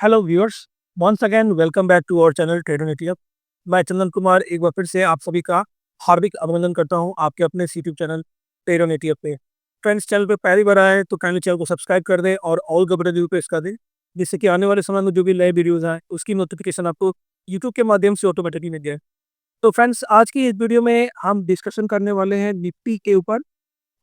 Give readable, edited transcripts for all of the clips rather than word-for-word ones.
Hello viewers, once again welcome back to our channel trade on ETF. मैं चंदन कुमार एक बार फिर से आप सभी का हार्दिक अभिनंदन करता हूं आपके अपने YouTube channel trade on ETF पे। फ्रेंड्स, चैनल पे पहली बार आए तो काइंडली चैनल को सब्सक्राइब कर दें और ऑल का बटन प्रेस कर दें, जिससे कि आने वाले समय में जो भी नए वीडियोज़ आए उसकी नोटिफिकेशन आपको यूट्यूब के माध्यम से ऑटोमेटिकली मिल जाए। तो फ्रेंड्स, आज की इस वीडियो में हम डिस्कशन करने वाले हैं निफ्टी के ऊपर।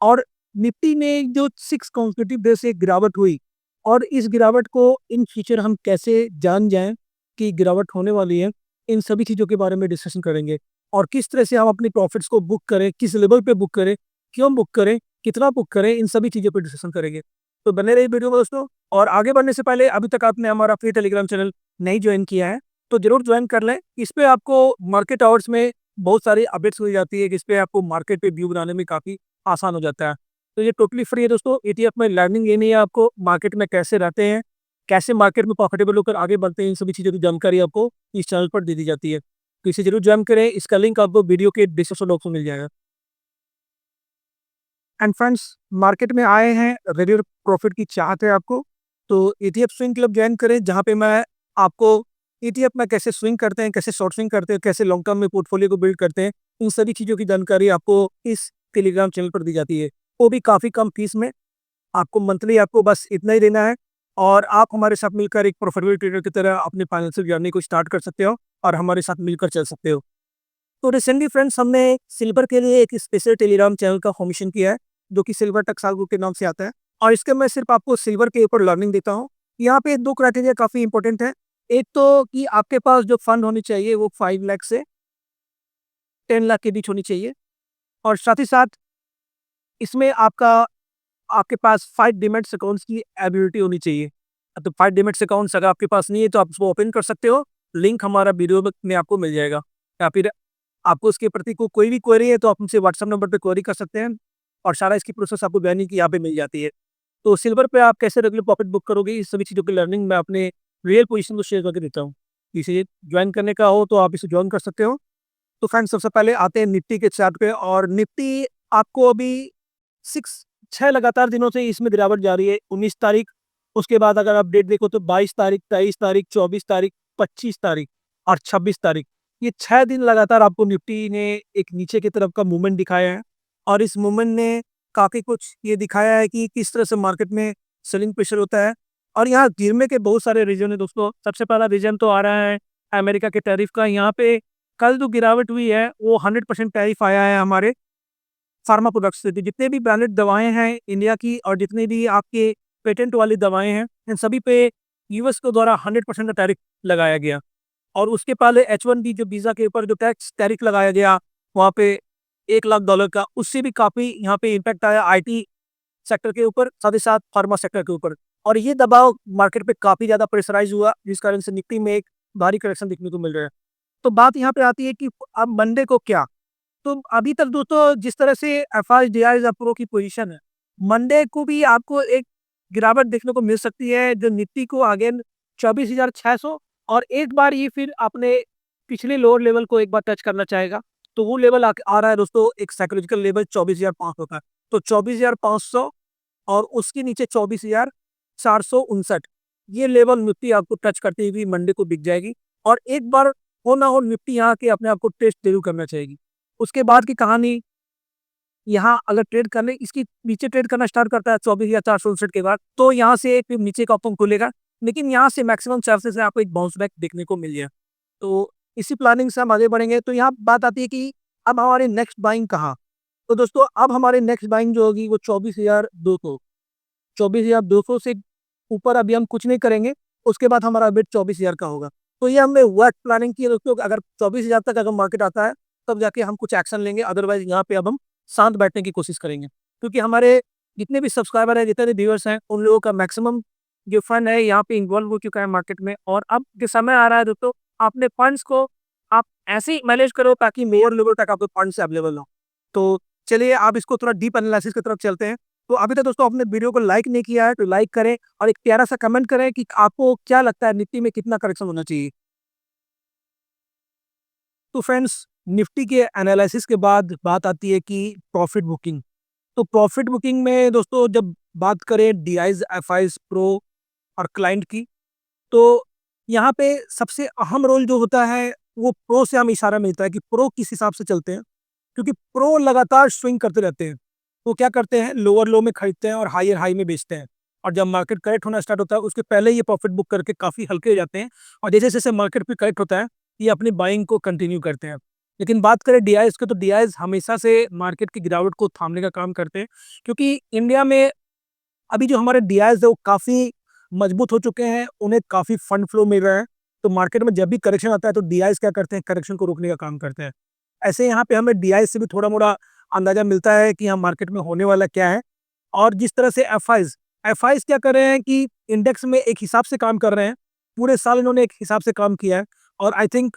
और निफ्टी में जो 6 कॉन्सेक्यूटिव डे से गिरावट हुई, और इस गिरावट को इन फ्यूचर हम कैसे जान जाएं कि गिरावट होने वाली है, इन सभी चीज़ों के बारे में डिस्कशन करेंगे। और किस तरह से हम अपनी प्रॉफिट्स को बुक करें, किस लेवल पे बुक करें, क्यों बुक करें, कितना बुक करें, इन सभी चीज़ों पर डिस्कशन करेंगे। तो बने रहिए वीडियो में दोस्तों। और आगे बढ़ने से पहले अभी तक आपने हमारा फ्री टेलीग्राम चैनल नहीं ज्वाइन किया है तो जरूर ज्वाइन कर लें। इस पे आपको मार्केट आवर्स में बहुत सारी अपडेट्स मिल जाती है, जिस पे आपको मार्केट पे व्यू बनाने में काफ़ी आसान हो जाता है। तो ये टोटली फ्री है दोस्तों। ईटीएफ में लर्निंग लेनी है आपको, मार्केट में कैसे रहते हैं, कैसे मार्केट में प्रॉफिटेबल होकर आगे बढ़ते हैं, इन सभी चीज़ों की जानकारी आपको इस चैनल पर दे दी जाती है। तो इसे जरूर ज्वाइन करें, इसका लिंक आपको वीडियो के डिस्क्रिप्शन बॉक्स में मिल जाएगा। एंड फ्रेंड्स, मार्केट में आए हैं, रेगुलर प्रॉफिट की चाहत है आपको, तो ईटीएफ स्विंग क्लब ज्वाइन करें, जहाँ पे मैं आपको ईटीएफ में कैसे स्विंग करते हैं, कैसे शॉर्ट स्विंग करते हैं, कैसे लॉन्ग टर्म में पोर्टफोलियो को बिल्ड करते हैं, इन सभी चीज़ों की जानकारी आपको इस टेलीग्राम चैनल पर दी जाती है, वो भी काफ़ी कम फीस में। आपको मंथली आपको बस इतना ही देना है, और आप हमारे साथ मिलकर एक प्रोफिटेबल ट्रेडर की तरह अपने फाइनेंशियल जर्नी को स्टार्ट कर सकते हो और हमारे साथ मिलकर चल सकते हो। तो रिसेंटली फ्रेंड्स, हमने सिल्वर के लिए एक स्पेशल टेलीग्राम चैनल का फॉर्मेशन किया है, जो कि सिल्वर टक्साल ग्रुप के नाम से आता है। और इसके मैं सिर्फ आपको सिल्वर के ऊपर लर्निंग देता हूँ। यहाँ पे 2 क्राइटेरिया काफ़ी इंपॉर्टेंट है। एक तो कि आपके पास जो फंड होनी चाहिए वो 5 लाख से 10 लाख के बीच होनी चाहिए, और साथ ही साथ इसमें आपके पास 5 डीमैट्स अकाउंट्स की एबिलिटी होनी चाहिए। तो 5 डीमैट्स अकाउंट्स अगर आपके पास नहीं है तो आप उसको ओपन कर सकते हो। लिंक हमारा वीडियो में आपको मिल जाएगा। या फिर आपको उसके प्रति कोई भी क्वेरी है तो आप हमसे व्हाट्सएप नंबर पे क्वेरी कर सकते हैं, और सारा इसकी प्रोसेस आपको बयानी की यहाँ पे मिल जाती है। तो सिल्वर पे आप कैसे रेगुलर प्रॉफिट बुक करोगे, इस सभी चीज़ों की लर्निंग मैं अपने रियल पोजीशन को शेयर करके देता हूँ। इसे ज्वाइन करने का हो तो आप इसे ज्वाइन कर सकते हो। तो फ्रेंड्स, सबसे पहले आते हैं निफ्टी के चार्ट पे। और निफ्टी आपको अभी 6 लगातार दिनों से इसमें गिरावट जारी है। 19 तारीख, उसके बाद अगर आप डेट देखो तो 22 तारीख, 23 तारीख, 24 तारीख, 25 तारीख और 26 तारीख, ये 6 दिन लगातार आपको निफ्टी ने एक नीचे की तरफ का मूवमेंट दिखाया है। और इस मूवमेंट ने काफ़ी कुछ ये दिखाया है कि किस तरह से मार्केट में सेलिंग प्रेशर होता है। और यहाँ गिरने के बहुत सारे रीजन है दोस्तों। सबसे पहला रीजन तो आ रहा है अमेरिका के टैरिफ का। यहाँ पे कल जो गिरावट हुई है वो 100% टैरिफ आया है हमारे फार्मा प्रोडक्ट्स से। जितने भी ब्रांडेड दवाएं हैं इंडिया की, और जितने भी आपके पेटेंट वाली दवाएं हैं, इन सभी पे यूएस के द्वारा 100% का टैरिफ लगाया गया। और उसके पहले H1B जो वीज़ा के ऊपर जो टैक्स टैरिफ लगाया गया, वहाँ पे $1 लाख का, उससे भी काफ़ी यहाँ पे इम्पैक्ट आया आईटी सेक्टर के ऊपर, साथ ही साथ फार्मा सेक्टर के ऊपर। और ये दबाव मार्केट पे काफ़ी ज़्यादा प्रेशराइज़ हुआ, जिस कारण से निफ्टी में एक भारी करेक्शन देखने को मिल रहा है। तो बात यहाँ पे आती है कि अब मंडे को क्या? तो अभी तक दोस्तों जिस तरह से एफआईडीआई प्रो की पोजीशन है, मंडे को भी आपको एक गिरावट देखने को मिल सकती है, जो निफ्टी को अगेन 24,600, और एक बार ये फिर अपने पिछले लोअर लेवल को एक बार टच करना चाहेगा। तो वो लेवल आ रहा है दोस्तों, एक साइकोलॉजिकल लेवल 24,500 का। तो 24,500 और उसके नीचे 24,459, ये लेवल निफ्टी आपको टच करते हुए मंडे को दिख जाएगी। और एक बार हो ना हो निफ्टी यहाँ के अपने आप को टेस्ट जरूर करना चाहेगी। उसके बाद की कहानी, यहाँ अगर ट्रेड करने इसकी नीचे ट्रेड करना स्टार्ट करता है 24,459 के बाद, तो यहाँ से एक नीचे का ओपन खुलेगा। लेकिन यहाँ से मैक्सिमम चांसेस है आपको एक बाउंस बैक देखने को मिल जाए। तो इसी प्लानिंग से हम आगे बढ़ेंगे। तो यहाँ बात आती है कि अब हमारी नेक्स्ट बाइंग कहाँ? तो दोस्तों, अब हमारी नेक्स्ट बाइंग जो होगी वो 24,200, 24,200 से ऊपर अभी हम कुछ नहीं करेंगे। उसके बाद हमारा बेट 24,000 का होगा। तो ये हमने वर्क प्लानिंग की है दोस्तों। अगर 24,000 तक अगर मार्केट आता है तब जाके हम कुछ एक्शन लेंगे, अदरवाइज यहाँ पे अब हम शांत बैठने की कोशिश करेंगे। क्योंकि हमारे जितने भी सब्सक्राइबर हैं, जितने भी व्यूअर्स हैं, उन लोगों का मैक्सिमम जो फंड है यहाँ पे इन्वॉल्व हो चुका है मार्केट में। और अब जो समय आ रहा है दोस्तों, अपने फंड्स को आप ऐसे ही मैनेज करो ताकि लोअर लेवल तक आपके फंड्स अवेलेबल हो। तो चलिए आप इसको थोड़ा डीप एनालिसिस की तरफ चलते हैं। तो अभी तक दोस्तों आपने वीडियो को लाइक नहीं किया है तो लाइक करें, और एक प्यारा सा कमेंट करें कि आपको क्या लगता है निफ्टी में कितना करेक्शन होना चाहिए। तो फ्रेंड्स, निफ्टी के एनालिसिस के बाद बात आती है कि प्रॉफिट बुकिंग। तो प्रॉफिट बुकिंग में दोस्तों जब बात करें डीआईज, एफआईज, प्रो और क्लाइंट की, तो यहाँ पे सबसे अहम रोल जो होता है वो प्रो से हमें इशारा मिलता है कि प्रो किस हिसाब से चलते हैं, क्योंकि प्रो लगातार स्विंग करते रहते हैं। वो क्या करते हैं, लोअर लो में खरीदते हैं और हायर हाई में बेचते हैं, और जब मार्केट करेक्ट होना स्टार्ट होता है उसके पहले ये प्रॉफिट बुक करके काफ़ी हल्के हो जाते हैं, और जैसे जैसे मार्केट भी करेक्ट होता है ये अपनी बाइंग को कंटिन्यू करते हैं। लेकिन बात करें डीआईएस की, तो डीआईएस हमेशा से मार्केट की गिरावट को थामने का काम करते हैं, क्योंकि इंडिया में अभी जो हमारे डीआईएस है वो काफ़ी मजबूत हो चुके हैं, उन्हें काफ़ी फंड फ्लो मिल रहा है। तो मार्केट में जब भी करेक्शन आता है तो डीआईएस क्या करते हैं, करेक्शन को रोकने का काम करते हैं। ऐसे यहाँ पे हमें डीआईएस से भी थोड़ा-मोड़ा अंदाज़ा मिलता है कि यहाँ मार्केट में होने वाला क्या है। और जिस तरह से एफआईज़ एफआईज़ क्या कर रहे हैं कि इंडेक्स में एक हिसाब से काम कर रहे हैं। पूरे साल इन्होंने एक हिसाब से काम किया है, और आई थिंक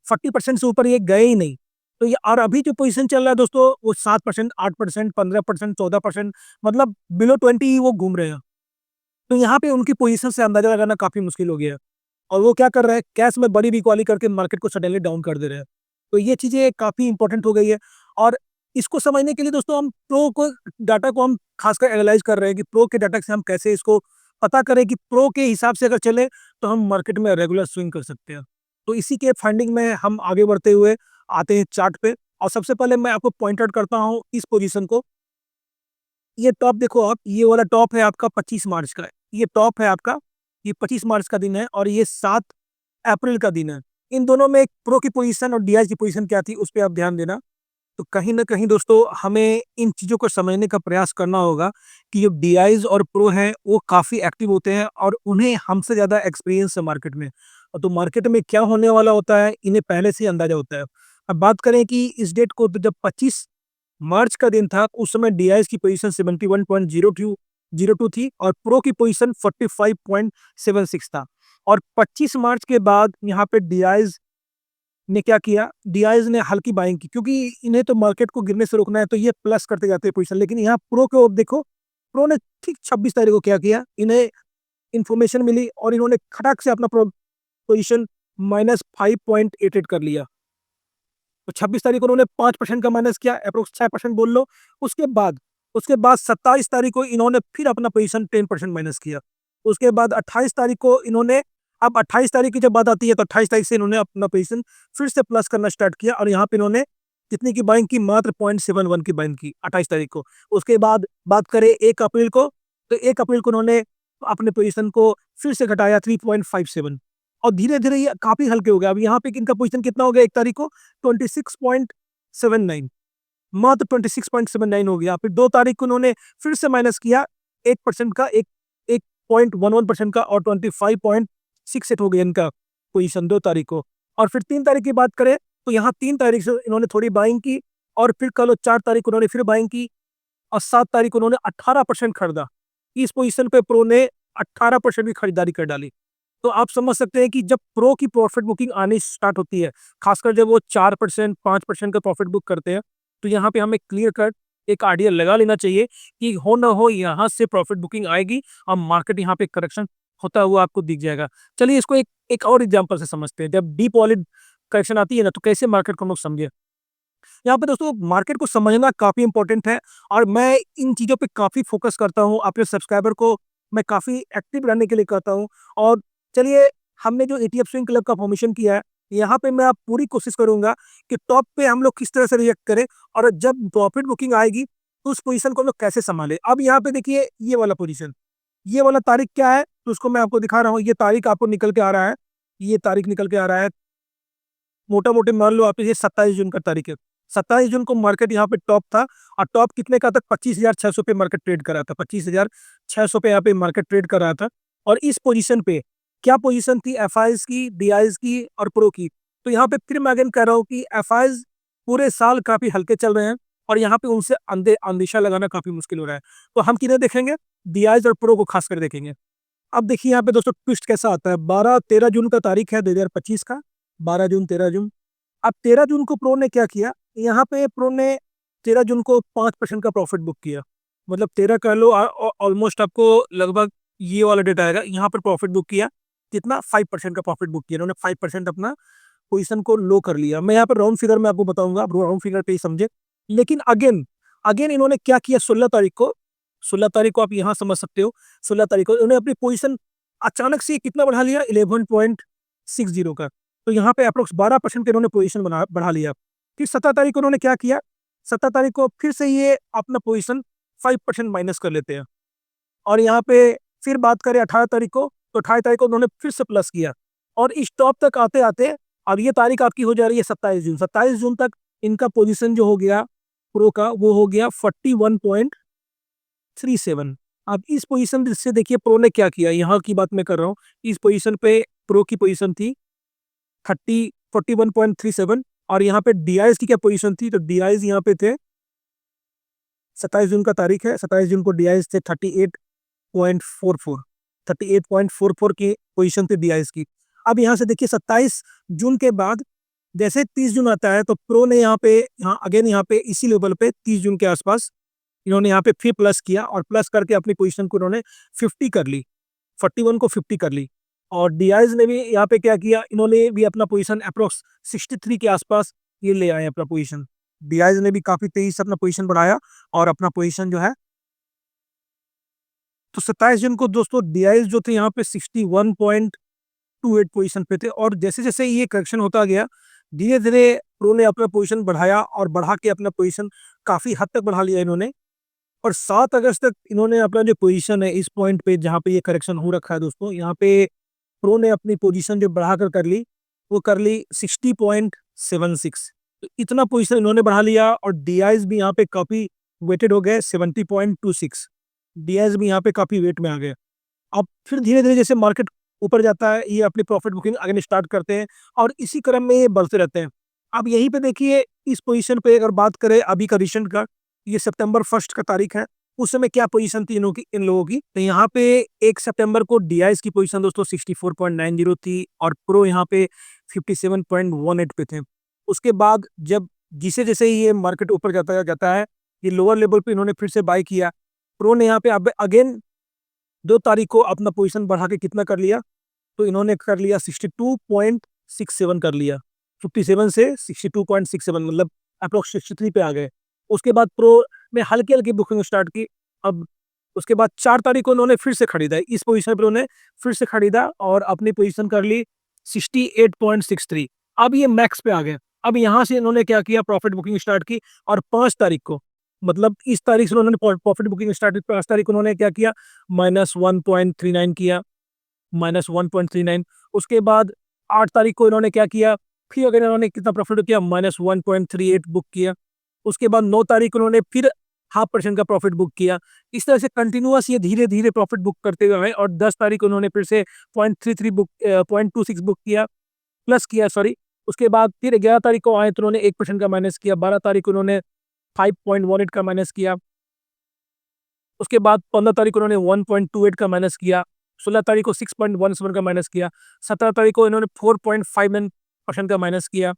40% से ऊपर ये गए ही नहीं। तो ये, और अभी जो पोज़ीशन चल रहा है दोस्तों, वो 7%, 8%, 15%, 14%, मतलब बिलो 20 ही वो घूम रहे हैं। तो यहाँ पे उनकी पोज़ीशन से अंदाज़ा लगाना काफ़ी मुश्किल हो गया है। और वो क्या कर रहे हैं, कैश में बड़ी बिकवाली करके मार्केट को सडनली डाउन कर दे रहे हैं। तो ये चीज़ें काफ़ी इंपॉर्टेंट हो गई है, और इसको समझने के लिए दोस्तों हम प्रो को डाटा को हम खासकर एनालाइज़ कर रहे हैं कि प्रो के डाटा से हम कैसे इसको पता करें कि प्रो के हिसाब से अगर चले तो हम मार्केट में रेगुलर स्विंग कर सकते हैं। तो इसी के फाइंडिंग में हम आगे बढ़ते हुए आते हैं चार्ट पे, और सबसे पहले मैं आपको पॉइंट आउट करता हूँ इस पोज़ीशन को। ये टॉप देखो आप, ये वाला टॉप है आपका 25 मार्च का। ये टॉप है आपका, ये 25 मार्च का दिन है, और ये 7 अप्रैल का दिन है। इन दोनों में एक प्रो की पोज़ीशन और डीआईएस की पोज़ीशन क्या थी, उस पे आप ध्यान देना। तो कहीं न कहीं दोस्तों हमें इन चीज़ों को समझने का प्रयास करना होगा कि जो डीआईएस और प्रो हैं, वो काफ़ी एक्टिव होते हैं और उन्हें हमसे ज़्यादा एक्सपीरियंस है मार्केट में। तो मार्केट में क्या होने वाला होता है, इन्हें पहले से ही अंदाज़ा होता है। अब बात करें कि इस डेट को, तो जब 25 मार्च का दिन था, उस समय डीआईएस की पोज़ीशन 71.02 थी और प्रो की पोज़ीशन 45.76 था। और 25 मार्च के बाद यहाँ पे डीआईएस ने क्या किया, डीआईएस ने हल्की बाइंग की, क्योंकि इन्हें तो मार्केट को गिरने से रोकना है, तो ये प्लस करते जाते हैं पोज़ीशन। लेकिन यहाँ प्रो को देखो, प्रो ने ठीक 26 तारीख को क्या किया, इन्हें इन्फॉर्मेशन मिली और इन्होंने खटाक से अपना पोज़ीशन -5.88 कर लिया। तो 26 तारीख को उन्होंने 5% का माइनस किया, एप्रोक्स 6% बोल लो। उसके बाद 27 तारीख को इन्होंने फिर अपना पोज़ीशन 10% माइनस किया। उसके बाद 28 तारीख को इन्होंने, अब 28 तारीख की जब बात आती है तो 28 तारीख से इन्होंने अपना पोज़ीशन फिर से प्लस करना स्टार्ट किया, और यहाँ पे इन्होंने कितने की बाइंग की, मात्र 0.71 की बाइंग की 28 तारीख को। उसके बाद बात करें 1 अप्रैल को, तो 1 अप्रैल को उन्होंने अपने पोज़ीशन को फिर से घटाया 3.57, और धीरे-धीरे ये काफ़ी हल्के हो गए। अब यहाँ पे इनका पोज़ीशन कितना हो गया 1 तारीख को, 26.79, मात्र 26.79 हो गया। फिर 2 तारीख को उन्होंने फिर से माइनस किया 1% का, 1.11% का, और 25.68 हो गया इनका पोज़ीशन 2 तारीख को। और फिर 3 तारीख की बात करें, तो यहाँ 3 तारीख से इन्होंने थोड़ी बाइंग की, और फिर कल 4 तारीख को उन्होंने फिर बाइंग की, और 7 तारीख को उन्होंने 18% खरीदा। इस पोज़ीशन पे प्रो ने 18% की खरीदारी कर डाली। तो आप समझ सकते हैं कि जब प्रो की प्रॉफिट बुकिंग आनी स्टार्ट होती है, खासकर जब वो 4%, 5% का प्रॉफिट बुक करते हैं, तो यहाँ पे हमें क्लियर कट एक आइडिया लगा लेना चाहिए कि हो ना हो यहाँ से प्रॉफिट बुकिंग आएगी, और मार्केट यहाँ पे करेक्शन होता हुआ आपको दिख जाएगा। चलिए इसको एक एक और एग्जांपल से समझते हैं। जब डीप वॉलेट करेक्शन आती है ना, तो कैसे मार्केट को हम लोग समझे। यहाँ पे दोस्तों मार्केट को समझना काफ़ी इंपॉर्टेंट है, और मैं इन चीज़ों पे काफ़ी फोकस करता हूँ। अपने सब्सक्राइबर को मैं काफ़ी एक्टिव रहने के लिए कहता हूँ। और चलिए, हमने जो एटीएफ स्विंग क्लब का फॉर्मेशन किया है, यहाँ पे मैं अब पूरी कोशिश करूँगा कि टॉप पे हम लोग किस तरह से रिएक्ट करें, और जब प्रॉफिट बुकिंग आएगी तो उस पोजीशन को हम लोग कैसे संभालें। अब यहाँ पे देखिए ये वाला पोजीशन, ये वाला तारीख क्या है, तो उसको मैं आपको दिखा रहा हूँ। ये तारीख आपको निकल के आ रहा है, ये तारीख निकल के आ रहा है, मोटा-मोटी मान लो आप, ये 27 जून का तारीख है। 27 जून को मार्केट यहाँ पे टॉप था, और टॉप कितने का था, 25,600 पे मार्केट ट्रेड कर रहा था। 25,600 पे यहाँ पे मार्केट ट्रेड कर रहा था। और इस पोजीशन पे क्या पोजीशन थी, एफआईज़ की, डीआईज़ की और प्रो की। तो यहाँ पे फिर मैं अगेन कह रहा हूँ कि एफआईज़ पूरे साल काफ़ी हल्के चल रहे हैं, और यहाँ पे उनसे अंदेशा लगाना काफ़ी मुश्किल हो रहा है। तो हम किन्हें देखेंगे, डीआईज़ और प्रो को खासकर देखेंगे। अब देखिए यहाँ पे दोस्तों ट्विस्ट कैसा आता है। 12-13 जून का तारीख है 2025 का, 12 जून, 13 जून। अब 13 जून को प्रो ने क्या किया, यहाँ पे प्रो ने 13 जून को 5% का प्रॉफिट बुक किया। मतलब 13 कह लो, ऑलमोस्ट आपको लगभग ये वाला डेटा आएगा। यहाँ पर प्रॉफिट बुक किया कितना, 5% का प्रॉफिट बुक किया। इन्होंने 5% अपना पोजीशन को लो कर लिया। मैं यहाँ पर राउंड फिगर में आपको बताऊंगा, आप राउंड फिगर पे ही समझे। लेकिन अगेन अगेन इन्होंने क्या किया, 16 तारीख को आप यहाँ समझ सकते हो। 16 तारीख को इन्होंने अपनी पोजीशन अचानक से कितना बढ़ा लिया, 60 का। तो यहाँ पे अप्रोक्स 12% का इन्होंने पोजीशन बढ़ा लिया। फिर 17 तारीख को उन्होंने क्या किया, 17 तारीख को फिर से ये अपना पोजीशन 5% माइनस कर लेते हैं। और यहाँ पे फिर बात करें 18 तारीख को, तो 18 तारीख को उन्होंने फिर से प्लस किया और इस टॉप तक आते आते अब ये तारीख आपकी हो जा रही है 27 जून। 27 जून तक इनका पोजीशन जो हो गया प्रो का, वो हो गया 41.37। अब इस पोजीशन से देखिए प्रो ने क्या किया, यहाँ की बात मैं कर रहा हूँ। इस पोजीशन पे प्रो की पोजीशन थी 41.37 और यहाँ पे डीआईएस की क्या पोजीशन थी, तो डीआईएस यहाँ पे थे 27 जून का तारीख है, 27 जून को डीआईएस थे 38.44 की पोजीशन थी डीआईएस की। अब यहाँ से देखिए 27 जून के बाद जैसे 30 जून आता है तो प्रो ने यहाँ पे अगेन यहाँ पे इसी लेवल पे 30 जून के आसपास इन्होंने यहाँ पे फिर प्लस किया और प्लस करके अपनी पोजीशन को इन्होंने 50 कर ली, 41 को 50 कर ली। और डीआईएस ने भी यहाँ पे क्या किया, इन्होंने भी अपना पोजीशन अप्रोक्स 63 के आसपास ये ले आए अपना पोजीशन। डीआईएस ने भी काफी तेजी से अपना पोजीशन बढ़ाया और अपना पोजीशन जो है, तो 27 जून को दोस्तों डीआईएस जो थे यहाँ पे 61.28 पोजीशन पे थे और जैसे जैसे ये करेक्शन होता गया धीरे धीरे प्रो ने अपना पोजीशन बढ़ाया और बढ़ा के अपना पोजीशन काफी हद तक बढ़ा लिया इन्होंने। और 7 अगस्त तक इन्होंने अपना जो पोजीशन है इस पॉइंट पे जहाँ पे ये करेक्शन हो रखा है दोस्तों, यहाँ पे प्रो ने अपनी पोजीशन जो बढ़ाकर कर ली वो कर ली 60.76। तो इतना पोजीशन इन्होंने बढ़ा लिया और डीआईएस भी यहाँ पे काफी वेटेड हो गए 70.26। डीआईएस भी यहाँ पे काफी वेट में आ गए। अब फिर धीरे धीरे जैसे मार्केट ऊपर जाता है ये अपनी प्रॉफिट बुकिंग अगेन स्टार्ट करते हैं और इसी क्रम में ये बढ़ते रहते हैं। अब यहीं पे देखिए इस पोजीशन पे अगर बात करें अभी का रिसेंट का, ये सितंबर 1 का तारीख है, उस समय क्या पोजीशन थी इन लोगों की, तो यहाँ पे 1 सितंबर को डीआईएस की पोजीशन दोस्तों 64.90 थी और प्रो यहाँ पे 57.18 पे थे। उसके बाद जब जिसे जैसे ही ये मार्केट ऊपर जाता है ये लोअर लेवल पे इन्होंने फिर से बाय किया। प्रो ने यहाँ पे अब अगेन 2 तारीख को अपना पोजीशन बढ़ा के कितना कर लिया, तो इन्होंने कर लिया 62.67 कर लिया, 57 से 62.67 मतलब अप्रोक्स 63 पे आ गए। उसके बाद प्रो में हल्की हल्की बुकिंग स्टार्ट की। अब उसके बाद 4 तारीख को उन्होंने फिर से खरीदा, इस पोजीशन पर उन्होंने फिर से खरीदा और अपनी पोजीशन कर ली 68.63। अब ये मैक्स पे आ गए। अब यहाँ से इन्होंने क्या किया, प्रॉफिट बुकिंग स्टार्ट की और 5 तारीख को, मतलब इस तारीख से उन्होंने प्रॉफिट बुकिंग स्टार्ट की, 5 तारीख को उन्होंने क्या किया, -1.39 किया, -1.39। उसके बाद 8 तारीख को इन्होंने क्या किया, फिर अगर इन्होंने कितना प्रॉफिट किया, -1.38 बुक किया। उसके बाद 9 तारीख को उन्होंने फिर 0.5% का प्रॉफिट बुक किया। इस तरह से कंटिन्यूअस ये धीरे धीरे प्रॉफिट बुक करते हुए आए और 10 तारीख को उन्होंने फिर से 0.33 बुक 0.26 बुक किया, प्लस किया सॉरी। उसके बाद फिर 11 तारीख को आए तो उन्होंने 1% का माइनस किया, 12 तारीख को उन्होंने 5.18 का माइनस किया। उसके बाद 15 तारीख को उन्होंने 1.28 का माइनस किया, 16 तारीख को 6.17 का माइनस किया, 17 तारीख को इन्होंने 4.59% का माइनस किया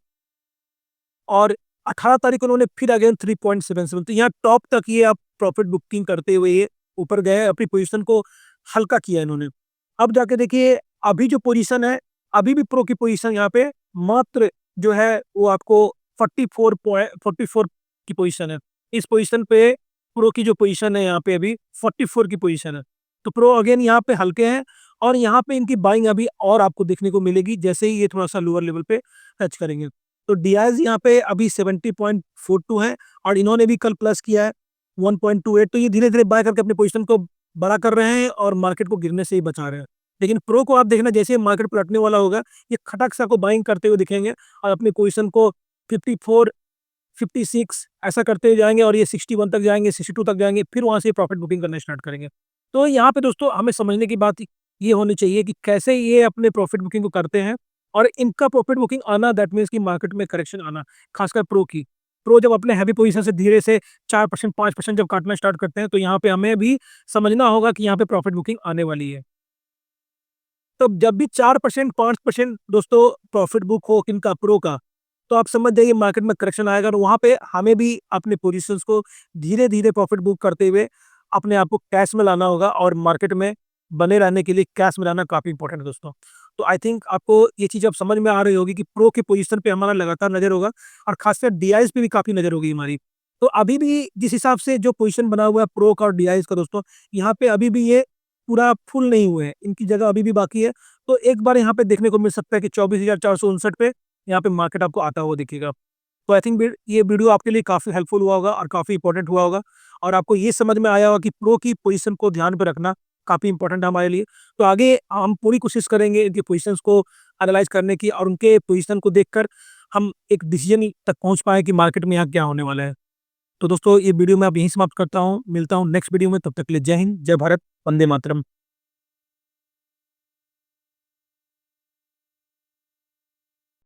और 18 तारीख को उन्होंने फिर अगेन 3.77। तो यहाँ टॉप तक ये आप प्रॉफिट बुकिंग करते हुए ये ऊपर गए, अपनी पोजीशन को हल्का किया इन्होंने। अब जाके देखिए अभी जो पोजीशन है, अभी भी प्रो की पोजीशन यहाँ पे मात्र जो है वो आपको 44 की पोजीशन है। इस पोजीशन पे प्रो की जो पोजीशन है यहाँ पे अभी 44 की पोजीशन है। तो प्रो अगेन यहाँ पे हल्के हैं और यहाँ पे इनकी बाइंग अभी और आपको देखने को मिलेगी जैसे ही ये थोड़ा सा लोअर लेवल पे टच करेंगे। तो डीआईएस यहाँ पे अभी 70.42 है और इन्होंने भी कल प्लस किया है 1.28। तो ये धीरे धीरे बाय करके अपनी पोजीशन को बड़ा कर रहे हैं और मार्केट को गिरने से ही बचा रहे हैं। लेकिन प्रो को आप देखना जैसे मार्केट पलटने वाला होगा ये खटक सा को बाइंग करते हुए दिखेंगे और अपनी पोजीशन को 54 56 ऐसा करते जाएंगे और ये 61 तक जाएंगे, 62 तक जाएंगे, फिर वहां से प्रॉफिट बुकिंग करना स्टार्ट करेंगे। तो यहाँ पे दोस्तों हमें समझने की बात ये होनी चाहिए कि कैसे ये अपने प्रॉफिट बुकिंग को करते हैं और इनका प्रॉफिट बुकिंग आना दैट मीन्स कि मार्केट में करेक्शन आना, खासकर प्रो की। प्रो जब अपने हैवी पोजीशन से धीरे से 4% 5% जब काटना स्टार्ट करते हैं तो यहाँ पे हमें भी समझना होगा कि यहाँ पे प्रॉफिट बुकिंग आने वाली है। तो जब भी 4% 5% दोस्तों प्रॉफिट बुक हो इनका प्रो का, तो आप समझ जाइए मार्केट में करेक्शन आएगा और वहाँ पे हमें भी अपने पोजीशंस को धीरे धीरे प्रॉफिट बुक करते हुए अपने आप को कैश में लाना होगा और मार्केट में बने रहने के लिए कैश में लाना काफ़ी इंपॉर्टेंट है दोस्तों। तो आई थिंक आपको ये चीज़ अब समझ में आ रही होगी कि प्रो के पोजीशन पे हमारा लगातार नज़र होगा और खासकर डीआईएस पे भी काफ़ी नज़र होगी हमारी। तो अभी भी जिस हिसाब से जो पोजीशन बना हुआ है प्रो का और डीआईएस का दोस्तों, यहाँ पे अभी भी ये पूरा फुल नहीं हुए हैं, इनकी जगह अभी भी बाकी है। तो एक बार यहाँ पे देखने को मिल सकता है कि 24,459 पे यहाँ पे मार्केट आपको आता हुआ दिखेगा। तो आई थिंक ये वीडियो आपके लिए काफ़ी हेल्पफुल हुआ होगा और काफ़ी इंपॉर्टेंट हुआ होगा, और आपको ये समझ में आया होगा कि प्रो की पोजीशन को ध्यान पे रखना काफ़ी इंपॉर्टेंट है हमारे लिए। तो आगे हम पूरी कोशिश करेंगे इनकी पोजीशंस को एनालाइज करने की, और उनके पोजीशन को देखकर हम एक डिसीजन तक पहुंच पाए कि मार्केट में यहाँ क्या होने वाला है। तो दोस्तों, ये वीडियो मैं अब यहीं समाप्त करता हूँ। मिलता हूँ नेक्स्ट वीडियो में, तब तक के लिए जय हिंद, जय भारत, वंदे मातरम।